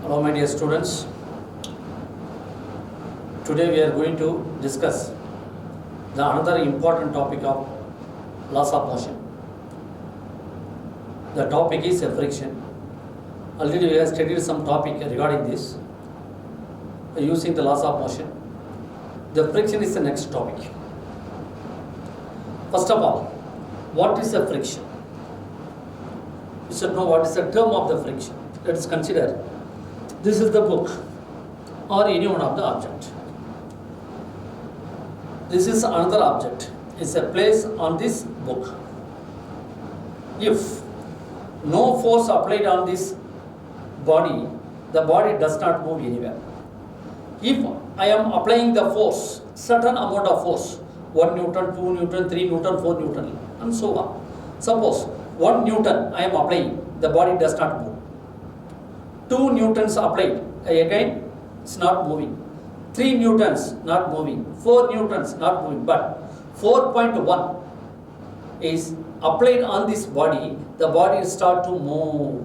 Hello, my dear students. Today we are going to discuss the another important topic of laws of motion. The topic is friction. Already we have studied some topic regarding this using the laws of motion. The friction is the next topic. First of all, what is the friction? You should know what is the term of the friction. Let us consider this is the book or any one of the object. This is another object. It's a place on this book. If no force applied on this body, the body does not move anywhere. If I am applying the force, certain amount of force, 1 Newton, 2 Newton, 3 Newton, 4 Newton, and so on. Suppose 1 Newton I am applying, the body does not move. 2 Newtons applied, again it's not moving. 3 Newtons not moving. 4 Newtons not moving. But 4.1 is applied on this body, the body start to move.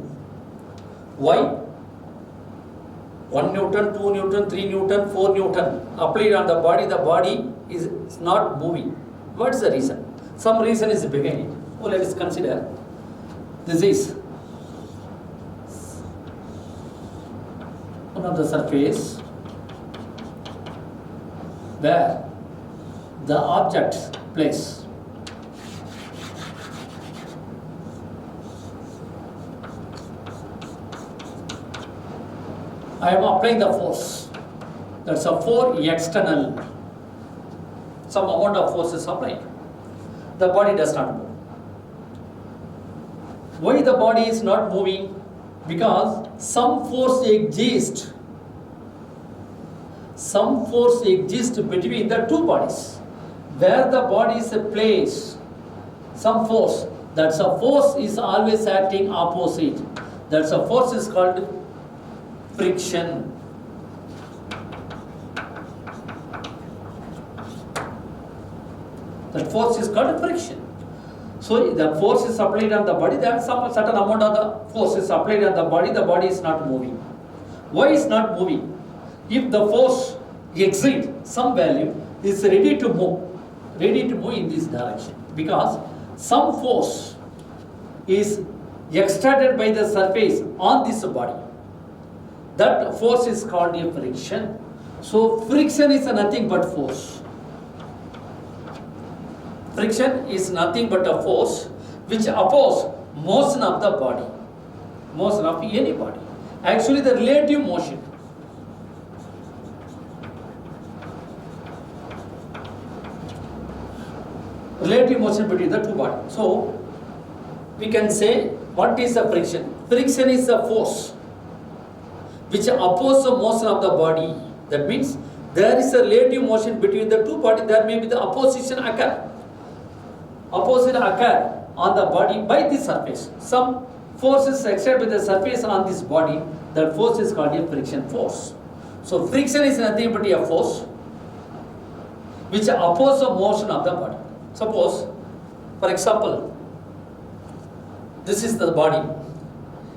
Why? 1 Newton, 2 Newton, 3 Newton, 4 Newton applied on the body is not moving. What is the reason? Some reason is behind it. Oh, let us consider. This is one of the surface where the object place. I am applying the force. That's a 4 external. Some amount of force is applied. The body does not move. Why the body is not moving? Because some force exists. Some force exists between the two bodies. Where the body is placed, some force. That's a force is always acting opposite. That's a force is called friction. That force is called friction. So the force is applied on the body, there is some certain amount of the force is applied on the body is not moving. Why is not moving? If the force exceeds some value, is ready to move in this direction. Because some force is exerted by the surface on this body. That force is called a friction. So friction is nothing but force. Friction is nothing but a force which opposes motion of the body, motion of any body. Actually, the relative motion. Relative motion between the two bodies. So, we can say, what is the friction? Friction is the force which opposes the motion of the body. That means, there is a relative motion between the two bodies, there may be the opposition occur. Opposite occur on the body by the surface. Some force is exerted by the surface on this body. That force is called a friction force. So friction is nothing but a force which opposes the motion of the body. Suppose, for example, this is the body.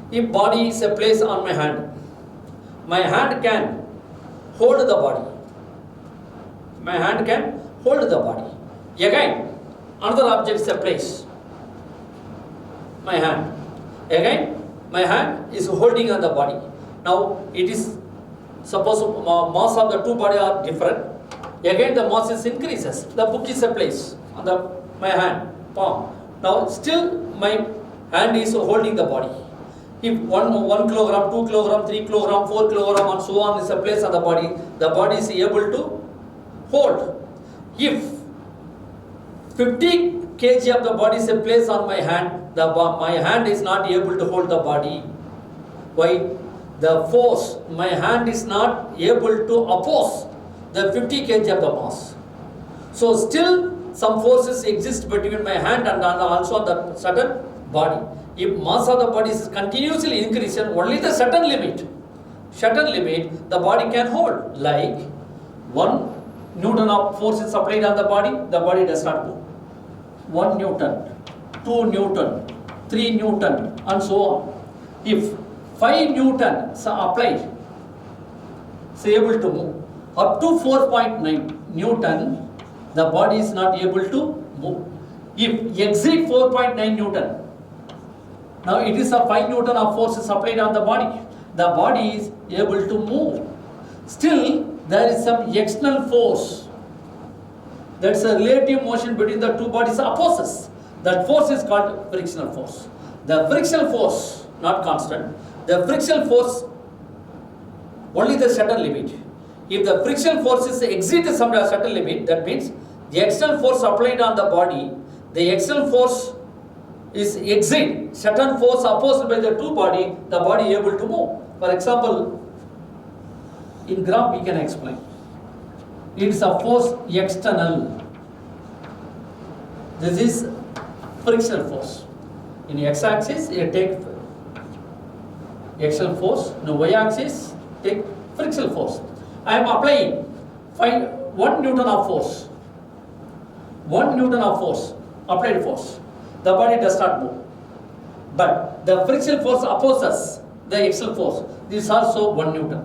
If body is a place on my hand can hold the body. My hand can hold the body. Again, another object is a place. My hand. Again, my hand is holding on the body. Now, it is, suppose mass of the two bodies are different. Again, the mass is increases. The book is a place on my hand, palm. Now, still my hand is holding the body. If 1 kilogram, 2 kilogram, 3 kilogram, 4 kilogram and so on is a place on the body is able to hold. If 50 kg of the body is placed on my hand, my hand is not able to hold the body. Why? The force, my hand is not able to oppose the 50 kg of the mass. So still some forces exist between my hand and also on the certain body. If mass of the body is continuously increasing, only the certain limit, the body can hold. Like 1 Newton of force is applied on the body does not move. 1 Newton, 2 Newton, 3 Newton and so on. If 5 Newton are applied, is able to move. Up to 4.9 Newton, the body is not able to move. If exceed 4.9 Newton, now it is a 5 Newton of force is applied on the body. The body is able to move. Still, there is some external force. That's a relative motion between the two bodies opposes. That force is called frictional force. The frictional force, not constant, the frictional force, only the certain limit. If the frictional force is exceeds some certain limit, that means the external force applied on the body, the external force is exceed certain force opposed by the two body, the body able to move. For example, in graph we can explain. It is a force external. This is frictional force. In x-axis, you take external force. In y-axis, take frictional force. I am applying 1 Newton of force. 1 Newton of force, applied force. The body does not move. But the frictional force opposes the external force. This is also 1 Newton.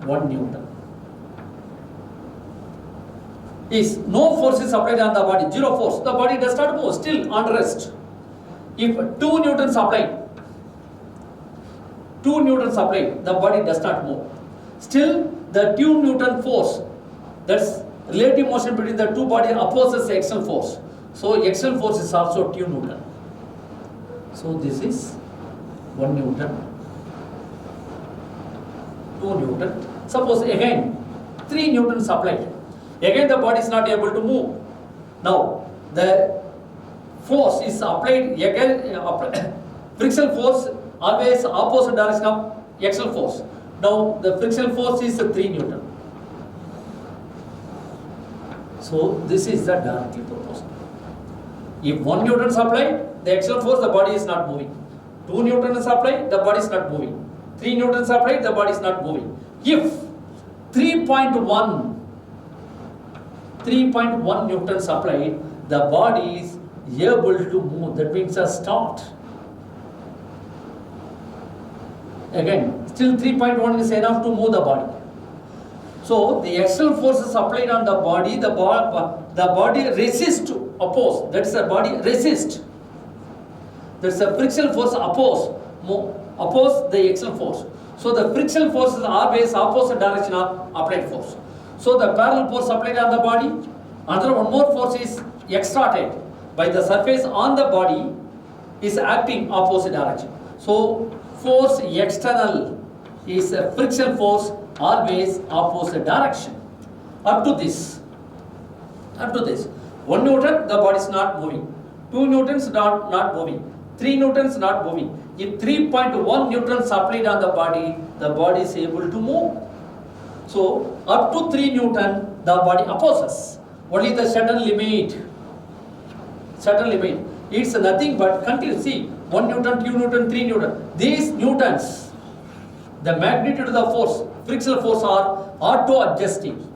1 Newton. Is no force is applied on the body, zero force. The body does not move, still on rest. If 2 Newtons applied, 2 Newtons applied, the body does not move. Still, the 2 Newton force, that's relative motion between the two bodies opposes the external force. So, external force is also 2 Newton. So, this is 1 Newton, 2 Newton. Suppose again 3 Newtons applied. Again the body is not able to move. Now the force is applied again, frictional force always opposite direction of external force. Now the frictional force is 3 Newton. So this is the directly proportional. If 1 Newton is applied, the external force, the body is not moving. 2 Newton is applied, the body is not moving. 3 Newton is applied, the body is not moving. If 3.1 Newtons applied, the body is able to move. That means a start. Again, still 3.1 is enough to move the body. So the external force is applied on the body. The body resists to oppose. That's the body resist. That's a frictional force oppose the external force. So the frictional force is always opposite direction of applied force. So the parallel force applied on the body, another one more force is exerted by the surface on the body is acting opposite direction. So force external is a frictional force always opposite direction. Up to this. 1 Newton, the body is not moving. 2 Newtons not moving. 3 Newtons not moving. If 3.1 Newtons applied on the body is able to move. So up to 3 Newton, the body opposes. Only the certain limit. It's nothing but continuous. See, 1 Newton, 2 Newton, 3 Newton. These Newtons, the magnitude of the force, frictional force are auto-adjusting.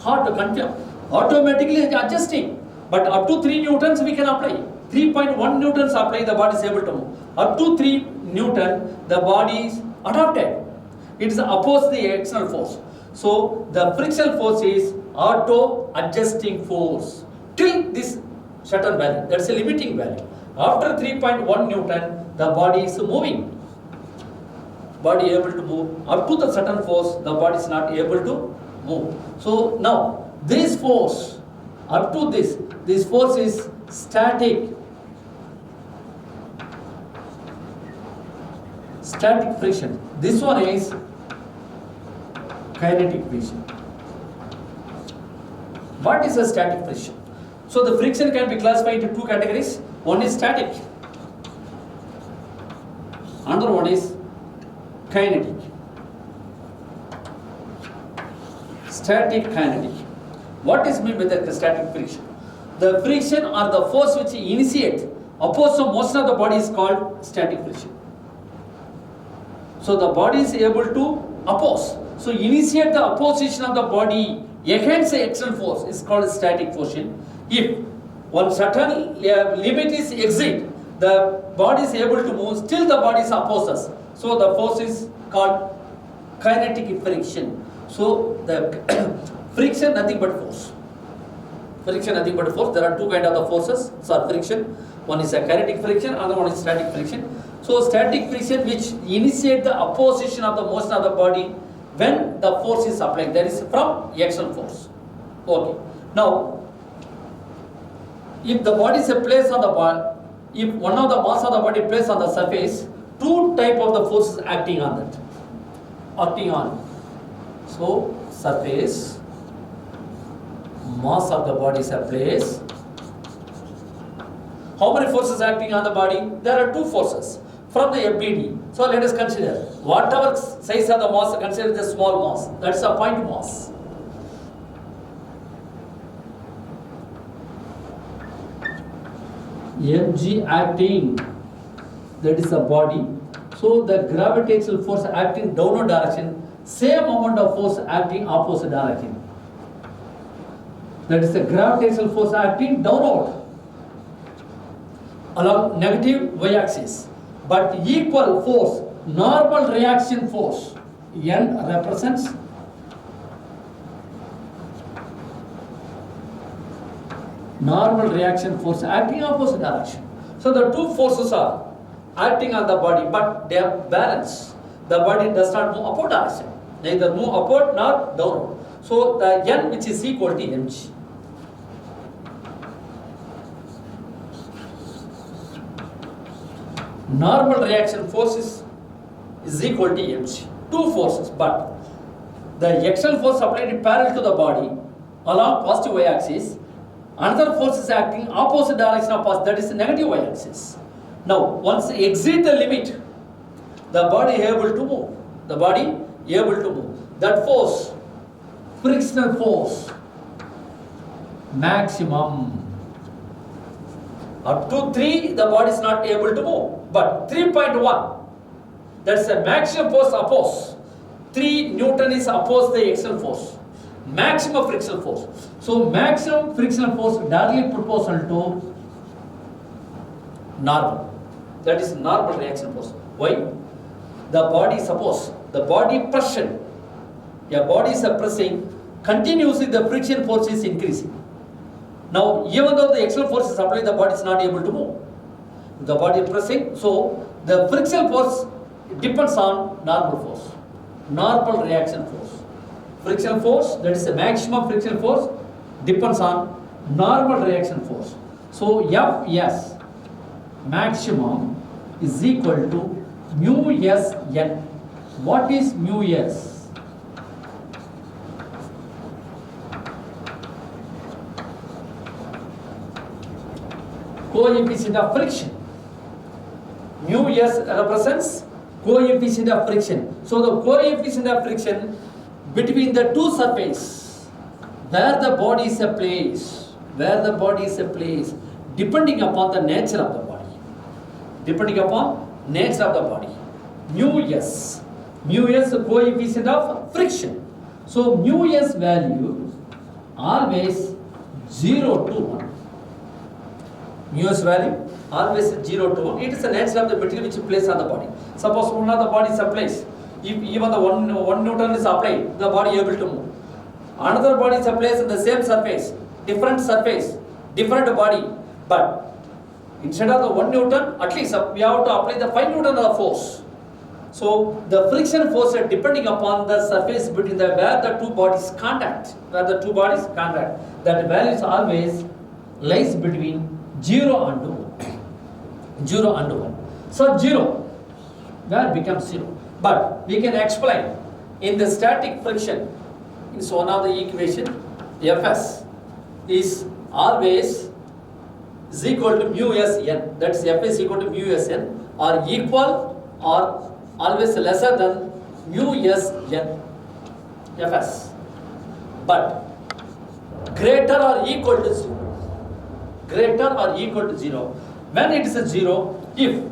Hard to continue. Automatically adjusting. But up to 3 Newtons we can apply. 3.1 Newtons apply, the body is able to move. Up to 3 Newton, the body is adapted. It is opposed the external force. So the frictional force is auto-adjusting force till this certain value. That's a limiting value. After 3.1 Newton, the body is moving. Body able to move. Up to the certain force, the body is not able to move. So now this force, up to this force is static. Static friction. This one is kinetic friction. What is a static friction? So the friction can be classified into two categories. One is static. Another one is kinetic. Static, kinetic. What is meant by the static friction? The friction or the force which initiate opposite motion of the body is called static friction. So the body is able to oppose. So initiate the opposition of the body against the external force is called static friction. If one certain limit is exceed, the body is able to move, still the body is opposes. So the force is called kinetic friction. So the friction nothing but force. Friction nothing but force. There are two kinds of the forces. So friction. One is a kinetic friction, another one is static friction. So static friction which initiate the opposition of the motion of the body when the force is applied. That is from axial force. Okay. Now, if the body is placed on the body, if one of the mass of the body placed on the surface, two type of the forces acting on that. Acting on. So surface, mass of the body is placed. How many forces acting on the body? There are two forces from the FBD. So let us consider whatever size of the mass, consider the small mass. That's a point mass. mg acting, that is a body. So the gravitational force acting downward direction, same amount of force acting opposite direction. That is the gravitational force acting downward along negative y-axis, but equal force, normal reaction force, N represents normal reaction force acting opposite direction. So the two forces are acting on the body, but they are balanced. The body does not move upward direction, neither move upward nor downward. So the N which is equal to mg. Normal reaction force is equal to mg. Two forces, but the axial force applied parallel to the body along positive y-axis. Another force is acting opposite direction of positive, that is the negative y-axis. Now, once exceed the limit, the body able to move. The body able to move. That force, frictional force, maximum. Up to 3, the body is not able to move. But 3.1, that's the maximum force oppose. 3 Newton is oppose the axial force. Maximum frictional force. So maximum frictional force directly proportional to normal. That is normal reaction force. Why? The body, suppose the body pressure, your body is pressing, continuously the friction force is increasing. Now, even though the axial force is applied, the body is not able to move. The body is pressing, so the frictional force depends on normal force, normal reaction force. Friction force, that is the maximum friction force, depends on normal reaction force. So Fs maximum is equal to mu s n. What is mu s? Coefficient of friction. Mu s represents coefficient of friction. So the coefficient of friction between the two surfaces where the body is placed, depending upon the nature of the body, nature of the body. Mu s coefficient of friction. So mu s value always 0 to 1. Mu s value always 0 to 1. It is the nature of the material which is placed on the body. Suppose one of the body is placed, if even the 1 Newton is applied, the body able to move. Another body is placed in the same surface, different body, but instead of the 1 Newton, at least we have to apply the 5 Newton of force. So the friction force is depending upon the surface between where the two bodies contact, that value is always lies between 0 and 1. So 0, where becomes 0. But we can explain in the static friction, it's one of the equation, Fs is always is equal to mu s n. That's F is equal to mu s n, or equal or always lesser than mu s n. Fs. But greater or equal to 0. When it is a 0, if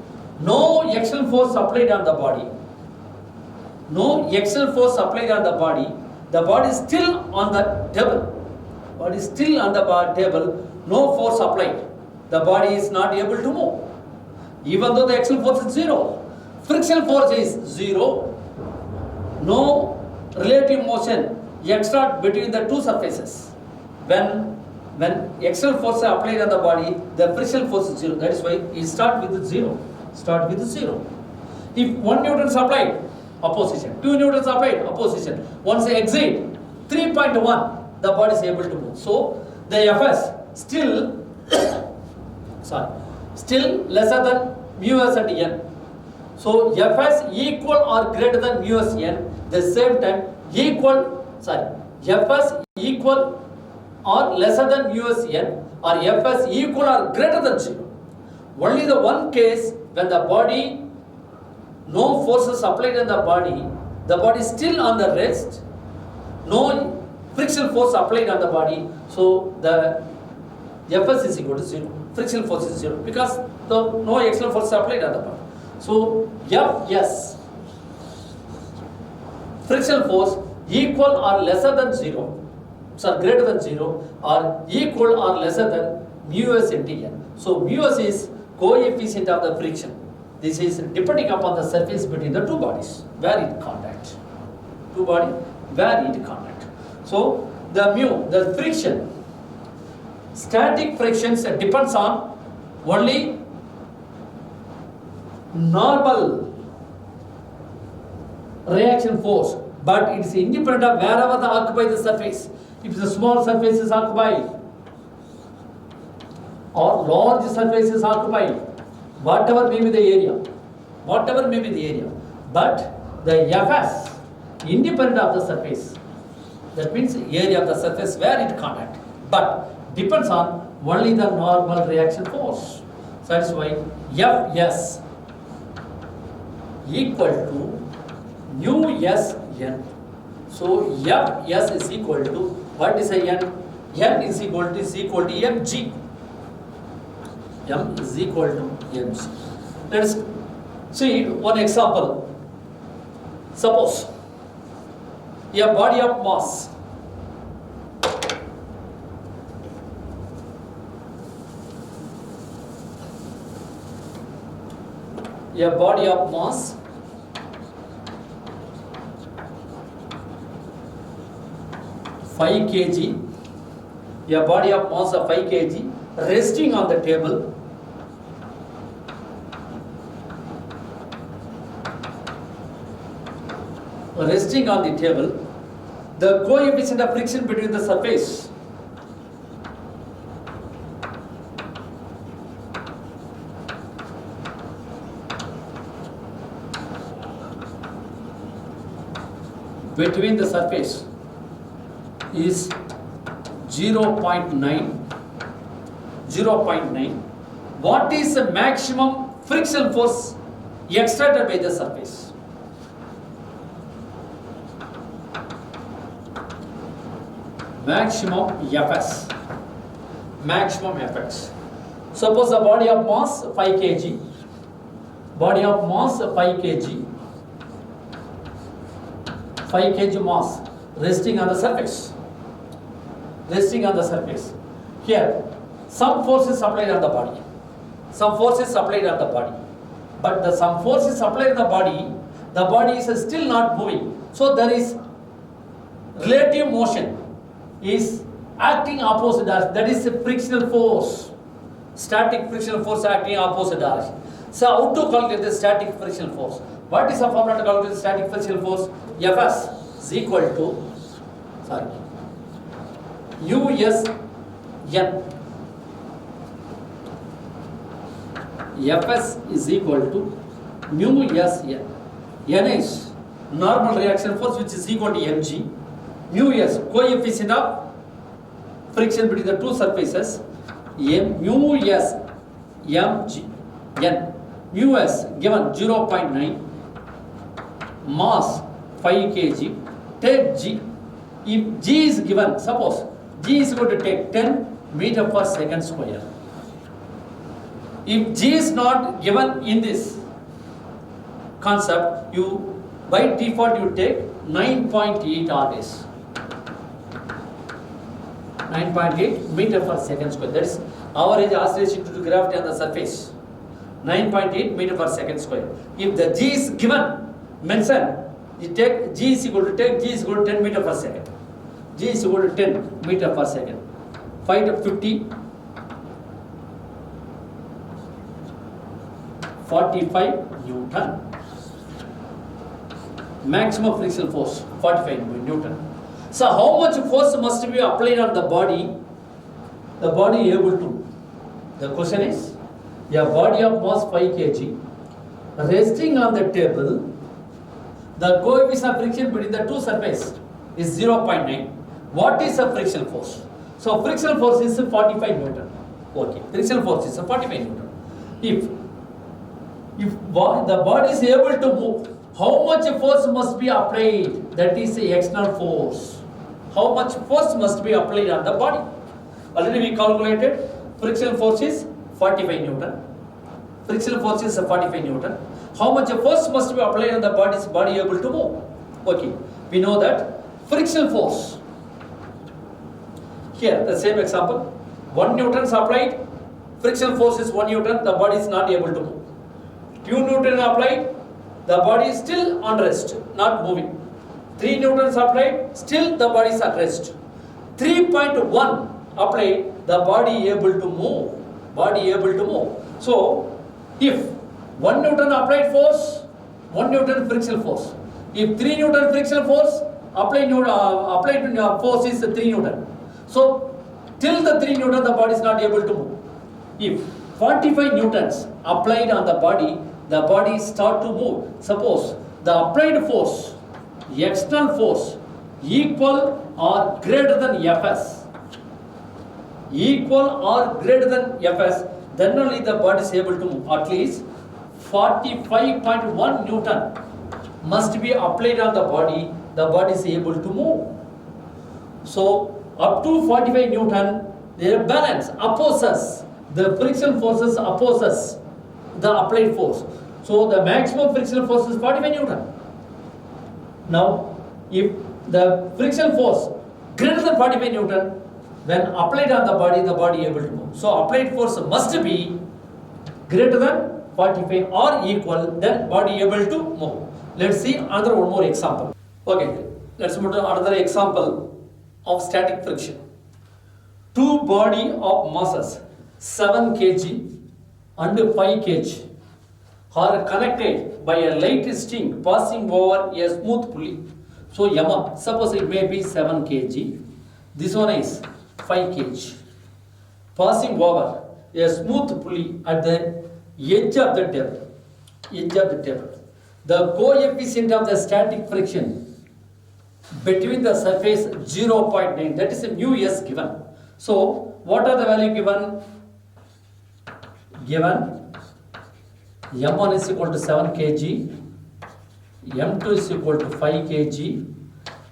no axial force applied on the body, the body is still on the table. No force applied. The body is not able to move. even though the axial force is 0. Frictional force is 0. No relative motion extra between the two surfaces. When axial force is applied on the body, the frictional force is 0. That is why it start with 0. Start with 0. If 1 Newton is applied, opposition. 2 Newtons applied, opposition. Once they exceed 3.1, the body is able to move. So the Fs still still lesser than mu s and n. So Fs equal or greater than mu s n. The same time Fs equal or lesser than mu s n, or Fs equal or greater than 0. Only the one case when the body, no forces applied on the body is still on the rest, no frictional force applied on the body, so the Fs is equal to 0. Frictional force is 0 because no external force applied on the body. So Fs, frictional force equal or lesser than 0, greater than 0, or equal or lesser than mu s into n. So mu s is coefficient of the friction. This is depending upon the surface between the two bodies where it contact. Two body where it contact. So the friction, static frictions depends on only normal reaction force, but it is independent of wherever the occupy the surface. If the small surface is occupied or large surface is occupied, whatever may be the area, but the Fs independent of the surface. That means area of the surface where it contact, but depends on only the normal reaction force. So that's why Fs equal to mu s n. So Fs is equal to, what is a n? N is equal to mg. M is equal to mg. Let us see one example. Suppose a body of mass, a body of mass kg, a body of mass of 5 kg resting on the table, the coefficient of friction between the surface is 0.9. What is the maximum friction force exerted by the surface? Maximum Fs. Suppose the body of mass 5 kg. Body of mass 5 kg. 5 kg mass resting on the surface. Here, some force is applied on the body. But some force is applied on the body is still not moving. So there is relative motion is acting opposite direction. That is the frictional force. Static frictional force acting opposite direction. So how to calculate the static frictional force? What is the formula to calculate the static frictional force? Fs is equal to us n. Fs is equal to mu s n. N is normal reaction force, which is equal to mg. Mu s, coefficient of friction between the two surfaces, mu s mg n. Mu s given 0.9, mass 5 kg, take g. If g is given, suppose g is going to take 10 meter per second square. If g is not given in this concept, you by default you take 9.8 RS. 9.8 meter per second square. That is average acceleration due to gravity on the surface. 9.8 meter per second square. If the G is given, mention, you take G is equal to 10 meter per second. G is equal to 10 meter per second. Find 50, 45 Newton. Maximum frictional force, 45 Newton. So how much force must be applied on the body able to? The question is, a body of mass 5 kg resting on the table, the coefficient of friction between the two surfaces is 0.9. What is the frictional force? So frictional force is 45 Newton. Okay, frictional force is 45 Newton. If the body is able to move, how much force must be applied? That is the external force. How much force must be applied on the body? Already we calculated. Frictional force is 45 Newton. Frictional force is 45 Newton. How much force must be applied on the body able to move? Okay, we know that frictional force. Here, the same example. 1 Newton is applied. Frictional force is 1 Newton. The body is not able to move. 2 Newton applied. The body is still on rest, not moving. 3 Newtons applied. Still the body is at rest. 3.1 applied. The body able to move. Body able to move. So, if 1 Newton applied force, 1 Newton frictional force. If 3 Newton frictional force, applied force is 3 Newton. So, till the 3 Newton, the body is not able to move. If 45 Newtons applied on the body start to move. Suppose the applied force, external force, equal or greater than Fs. Equal or greater than Fs, then only the body is able to move. At least 45.1 Newton must be applied on the body is able to move. So up to 45 Newton, their balance opposes, the friction forces opposes the applied force. So the maximum frictional force is 45 Newton. Now, if the friction force greater than 45 Newton, when applied on the body able to move. So applied force must be greater than 45 or equal, then body able to move. Let's see another one more example. Okay, let's move to another example of static friction. Two body of masses 7 kg and 5 kg are connected by a light string passing over a smooth pulley. So M1, suppose it may be 7 kg, this one is 5 kg, passing over a smooth pulley at the edge of the table. The coefficient of the static friction between the surface 0.9, that is a mu s given. So what are the value given? Given M1 is equal to 7 kg, M2 is equal to 5 kg,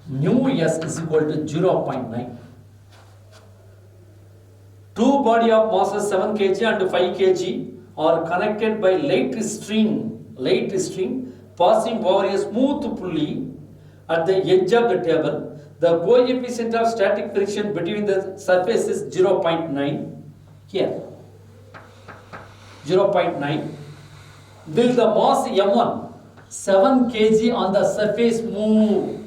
mu s is equal to 0.9. Two body of masses 7 kg and 5 kg are connected by light string passing over a smooth pulley at the edge of the table. The coefficient of static friction between the surfaces 0.9 here. 0.9. Will the mass M1 7 kg on the surface move?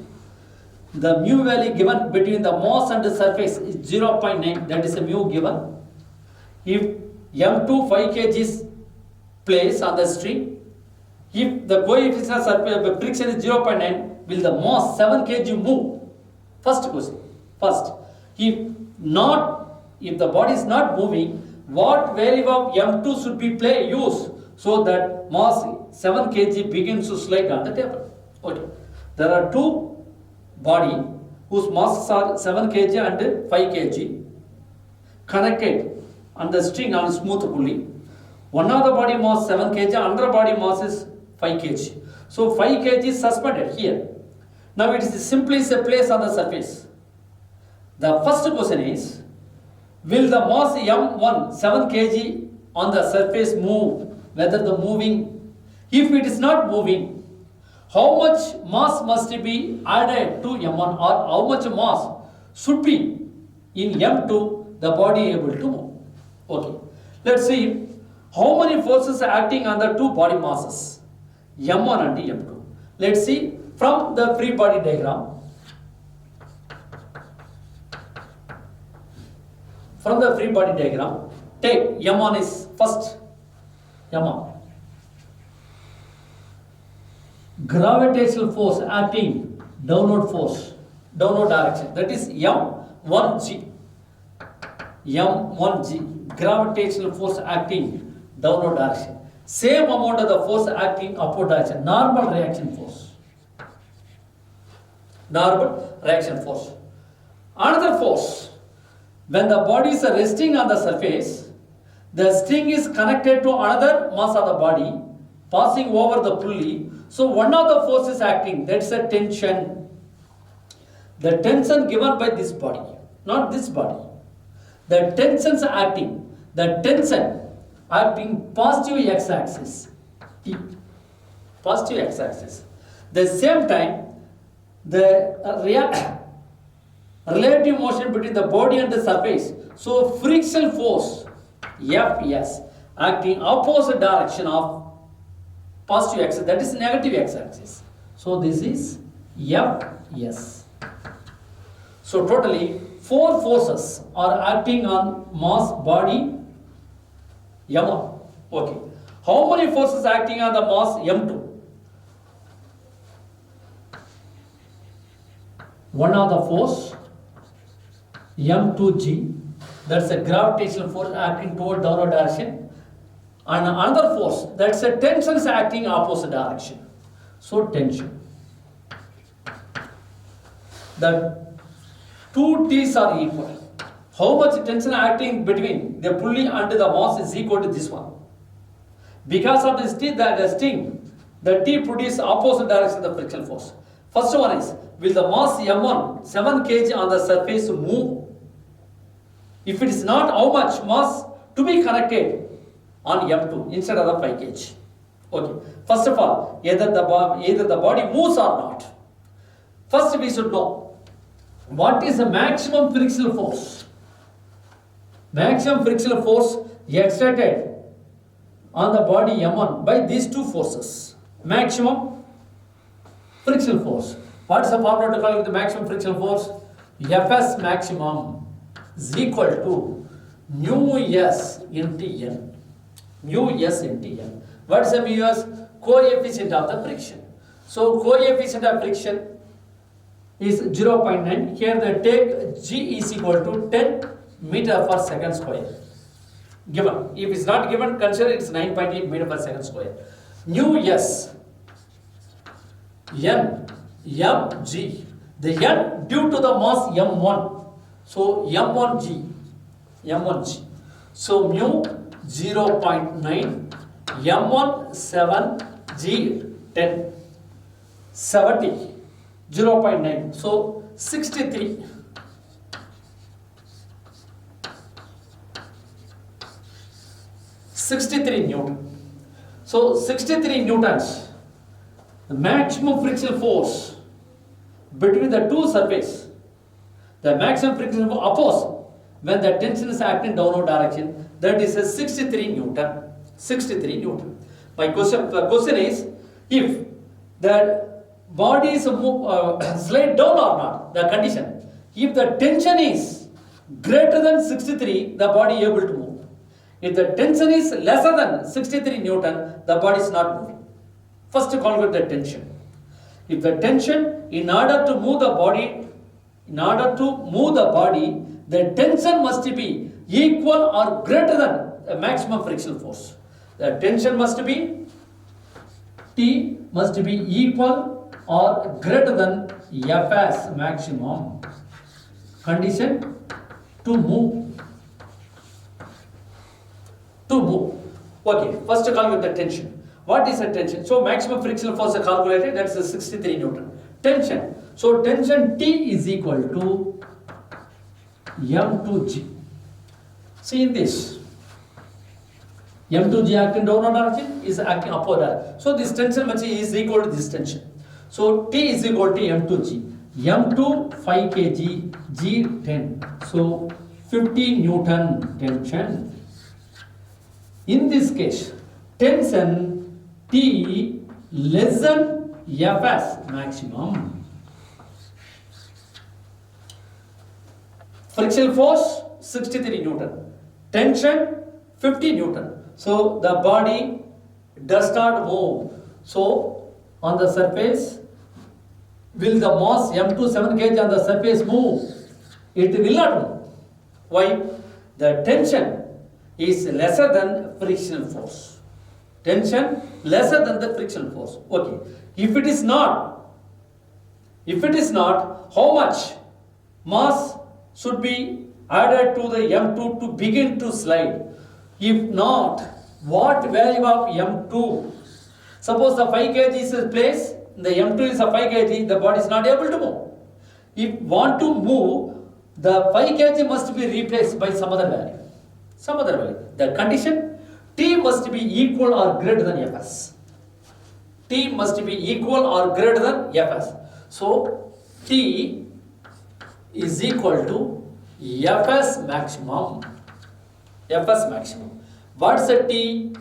The mu value given between the mass and the surface is 0.9, that is a mu given. If M2 5 kg is placed on the string, if the coefficient of surface friction is 0.9, will the mass 7 kg move? First question. First, if the body is not moving, what value of M2 should be used so that mass 7 kg begins to slide on the table? Okay. There are two body whose masses are 7 kg and 5 kg connected on the string on smooth pulley. One of the body mass 7 kg, another body mass is 5 kg. So 5 kg is suspended here. Now it is simply placed on the surface. The first question is, will the mass M1 7 kg on the surface move? Whether the moving, if it is not moving, how much mass must be added to M1 or how much mass should be in M2 the body able to move? Okay, let's see How many forces are acting on the two body masses? M1 and M2. Let's see from the free body diagram. From the free body diagram, take M1 is first. M1. Gravitational force acting downward force, downward direction. That is M1G. M1G. Gravitational force acting downward direction. Same amount of the force acting upward direction. Normal reaction force. Normal reaction force. Another force. When the body is resting on the surface, the string is connected to another mass of the body, passing over the pulley. So one of the forces acting, that's a tension. The tension given by this body, not this body. The tensions acting, the tension acting positive x-axis, T, positive x-axis. The same time, the relative motion between the body and the surface. So frictional force, Fs, acting opposite direction of positive x-axis, that is negative x-axis. So this is Fs. So totally 4 forces are acting on mass body M1. Okay. How many forces acting on the mass M2? One of the force M2G, that's a gravitational force acting toward downward direction, and another force, that's a tension is acting opposite direction. So tension. The two T's are equal. How much tension acting between the pulley and the mass is equal to this one. Because of this T, the T produces opposite direction of the friction force. First one is, will the mass M1, 7 kg on the surface move? If it is not, how much mass to be connected on M2 instead of the 5 kg? Okay. First of all, either the body moves or not. First we should know, what is the maximum frictional force? Maximum frictional force exerted on the body M1 by these two forces. Maximum frictional force. What is the formula to calculate the maximum frictional force? Fs maximum is equal to mu s into n. Mu s into n. What is the mu s? Coefficient of the friction. So coefficient of friction is 0.9. Here they take G is equal to 10 meter per second square. Given. If it's not given, consider it's 9.8 meter per second square. Nu S N mg. The N due to the mass M1. So M1G. M1G. So mu 0.9 M1 7 G 10 70 0.9. So 63. 63 Newton. So 63 Newtons. The maximum frictional force between the two surfaces. The maximum frictional force oppose when the tension is acting downward direction. That is a 63 Newton. 63 Newton. My question is, if the body is slide down or not, the condition. If the tension is greater than 63, the body is able to move. If the tension is lesser than 63 Newton, the body is not moving. First calculate the tension. If the tension, in order to move the body, the tension must be equal or greater than the maximum frictional force. The tension must be, T must be equal or greater than Fs maximum. Condition to move. Okay, first calculate the tension. What is the tension? So maximum frictional force is calculated, that's the 63 Newton. Tension. So tension T is equal to M2G. See in this. M2G acting downward direction is acting upward direction. So this tension is equal to this tension. So T is equal to M2G. M2 5 kg, G 10. So 50 Newton tension. In this case, tension T less than Fs maximum. Frictional force 63 Newton. Tension 50 Newton. So the body does not move. So on the surface, will the mass M2 7 kg on the surface move? It will not move. Why? The tension is lesser than frictional force. Tension lesser than the frictional force. Okay. If it is not, how much mass should be added to the M2 to begin to slide? If not, what value of M2? Suppose the 5 kg is placed, the M2 is a 5 kg, the body is not able to move. If want to move, the 5 kg must be replaced by some other value. Some other value. The condition, T must be equal or greater than Fs. T must be equal or greater than Fs. So, T is equal to Fs maximum. Fs maximum. What's the T?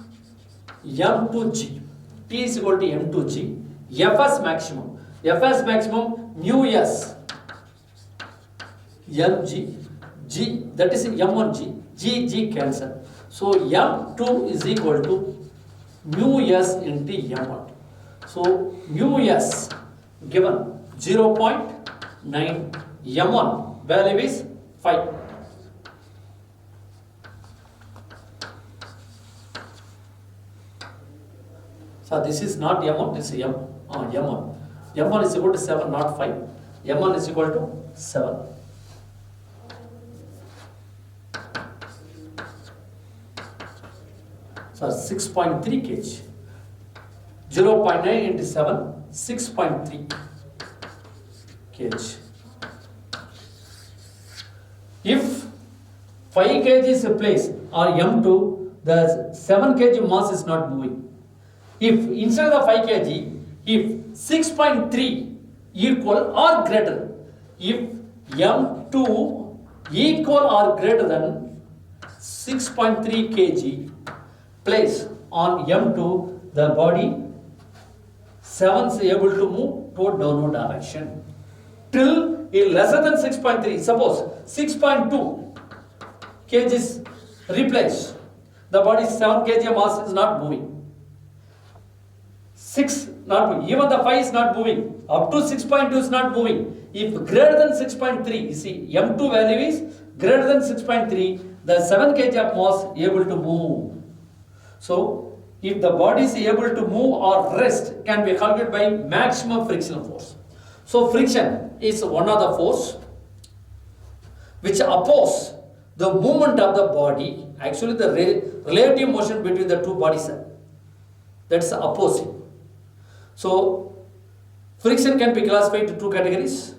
M2G. T is equal to M2G. Fs maximum. Fs maximum mu S. Mg. G, that is M1G. G cancel. So M2 is equal to mu S into M1. So mu S given 0.9, M1 value is 5. So this is not M1, this is M1. M1 is equal to 7, not 5. M1 is equal to 7. So 6.3 kg. 0.9 into 7, 6.3 kg. If 5 kg is placed or M2, the 7 kg mass is not moving. If instead of 5 kg, if 6.3 equal or greater, if M2 equal or greater than 6.3 kg place on M2, the body 7 is able to move toward downward direction. Till lesser than 6.3, suppose 6.2 kg is replaced, the body's 7 kg mass is not moving. 6 not moving, even the 5 is not moving, up to 6.2 is not moving. If greater than 6.3, you see M2 value is greater than 6.3, the 7 kg of mass able to move. So, if the body is able to move or rest, can be calculated by maximum frictional force. So, friction is one of the force which oppose the movement of the body, actually the relative motion between the two bodies, that's opposing. So, friction can be classified into two categories.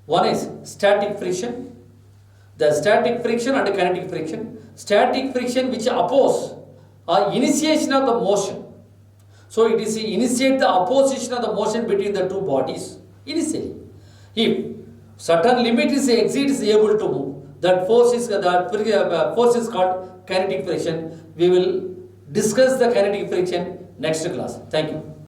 One is static friction, the static friction and kinetic friction. Static friction which oppose initiation of the motion. So it is initiate the opposition of the motion between the two bodies initially. If certain limit is exceeds able to move, that force is called kinetic friction. We will discuss the kinetic friction next class. Thank you.